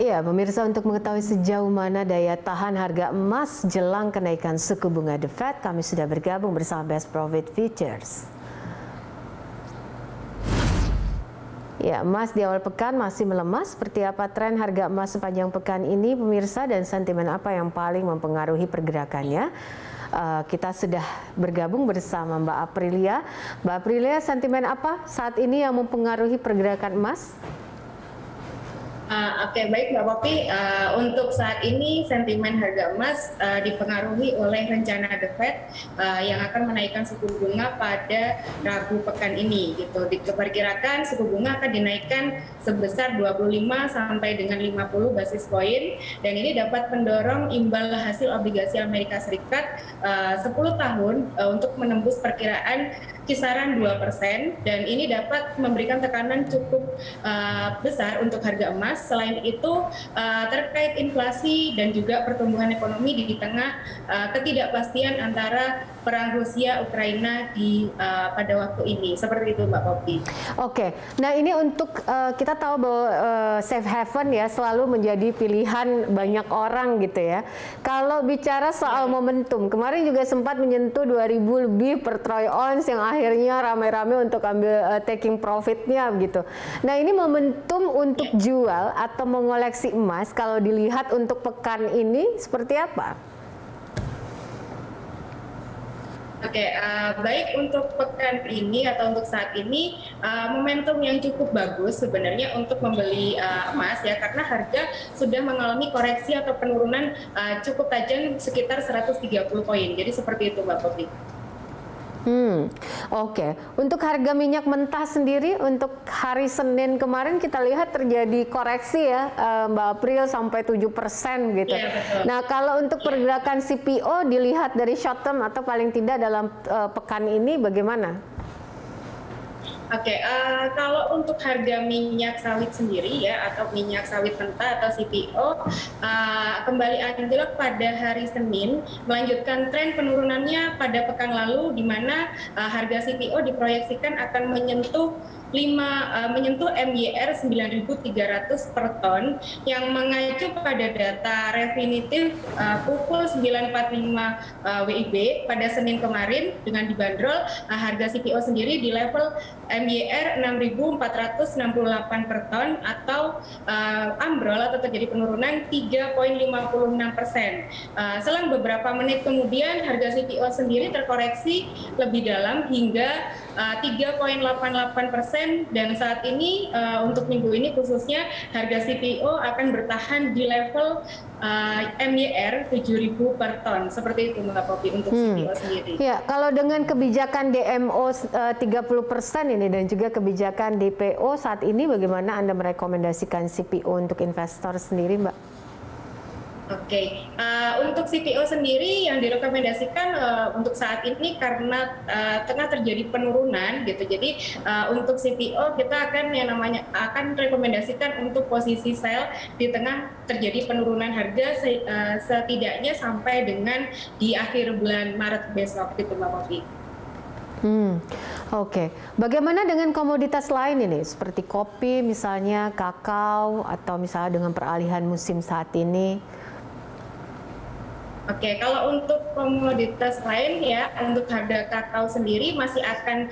Iya, pemirsa, untuk mengetahui sejauh mana daya tahan harga emas jelang kenaikan suku bunga The Fed, kami sudah bergabung bersama Best Profit Futures. Ya, emas di awal pekan masih melemah. Seperti apa tren harga emas sepanjang pekan ini, pemirsa, dan sentimen apa yang paling mempengaruhi pergerakannya? Kita sudah bergabung bersama Mbak Aprilia. Mbak Aprilia, sentimen apa saat ini yang mempengaruhi pergerakan emas? Oke, baik Mbak Poppy. Untuk saat ini sentimen harga emas dipengaruhi oleh rencana The Fed yang akan menaikkan suku bunga pada Rabu pekan ini. Gitu. Diperkirakan suku bunga akan dinaikkan sebesar 25 sampai dengan 50 basis poin, dan ini dapat mendorong imbal hasil obligasi Amerika Serikat 10 tahun untuk menembus perkiraan kisaran 2%, dan ini dapat memberikan tekanan cukup besar untuk harga emas. Selain itu, terkait inflasi dan juga pertumbuhan ekonomi di tengah ketidakpastian antara perang Rusia-Ukraina pada waktu ini. Seperti itu, Mbak Poppy. Oke, nah ini untuk kita tahu bahwa safe haven ya selalu menjadi pilihan banyak orang gitu ya. Kalau bicara soal momentum, kemarin juga sempat menyentuh 2.000 lebih per troy ounce yang akhirnya ramai-ramai untuk ambil taking profitnya gitu. Nah ini momentum untuk jual atau mengoleksi emas kalau dilihat untuk pekan ini seperti apa? Oke, baik untuk pekan ini atau untuk saat ini momentum yang cukup bagus sebenarnya untuk membeli emas ya, karena harga sudah mengalami koreksi atau penurunan cukup tajam sekitar 130 poin. Jadi seperti itu, Mbak Poppy. Oke. Untuk harga minyak mentah sendiri untuk hari Senin kemarin kita lihat terjadi koreksi ya, Mbak April, sampai 7% gitu. Ya, betul. Nah, kalau untuk pergerakan CPO dilihat dari short term atau paling tidak dalam pekan ini bagaimana? Oke, kalau untuk harga minyak sawit sendiri ya, atau minyak sawit mentah atau CPO, kembali anjlok pada hari Senin, melanjutkan tren penurunannya pada pekan lalu, di mana harga CPO diproyeksikan akan menyentuh MYR 9.300 per ton, yang mengacu pada data definitif pukul 9.45 WIB pada Senin kemarin, dengan dibanderol harga CPO sendiri di level MYR 6.468 per ton, atau ambrol atau terjadi penurunan 3,56%. Selang beberapa menit kemudian harga CPO sendiri terkoreksi lebih dalam hingga 3,88%, dan saat ini untuk minggu ini khususnya harga CPO akan bertahan di level MYR 7.000 per ton. Seperti itu, Mbak Poppy, untuk CPO sendiri. Ya, kalau dengan kebijakan DMO 30% ini dan juga kebijakan DPO saat ini, bagaimana Anda merekomendasikan CPO untuk investor sendiri, Mbak? Oke, untuk CPO sendiri yang direkomendasikan untuk saat ini karena tengah terjadi penurunan gitu. Jadi untuk CPO kita akan rekomendasikan untuk posisi sell di tengah terjadi penurunan harga setidaknya sampai dengan di akhir bulan Maret besok gitu, Mbak Poppy. Oke. Bagaimana dengan komoditas lain ini seperti kopi misalnya, kakao, atau misalnya dengan peralihan musim saat ini? Oke, kalau untuk komoditas lain ya, untuk harga kakao sendiri masih akan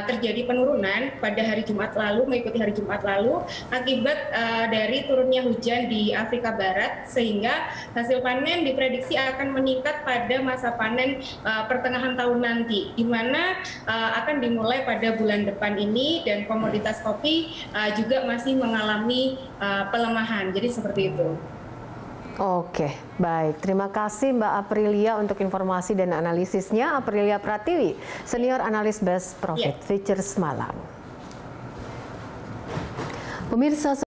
terjadi penurunan pada hari Jumat lalu, mengikuti hari Jumat lalu, akibat dari turunnya hujan di Afrika Barat, sehingga hasil panen diprediksi akan meningkat pada masa panen pertengahan tahun nanti, di mana akan dimulai pada bulan depan ini, dan komoditas kopi juga masih mengalami pelemahan. Jadi seperti itu. Oke, baik. Terima kasih Mbak Aprilia untuk informasi dan analisisnya. Aprilia Pratiwi, Senior Analis Best Profit Futures Malang. Pemirsa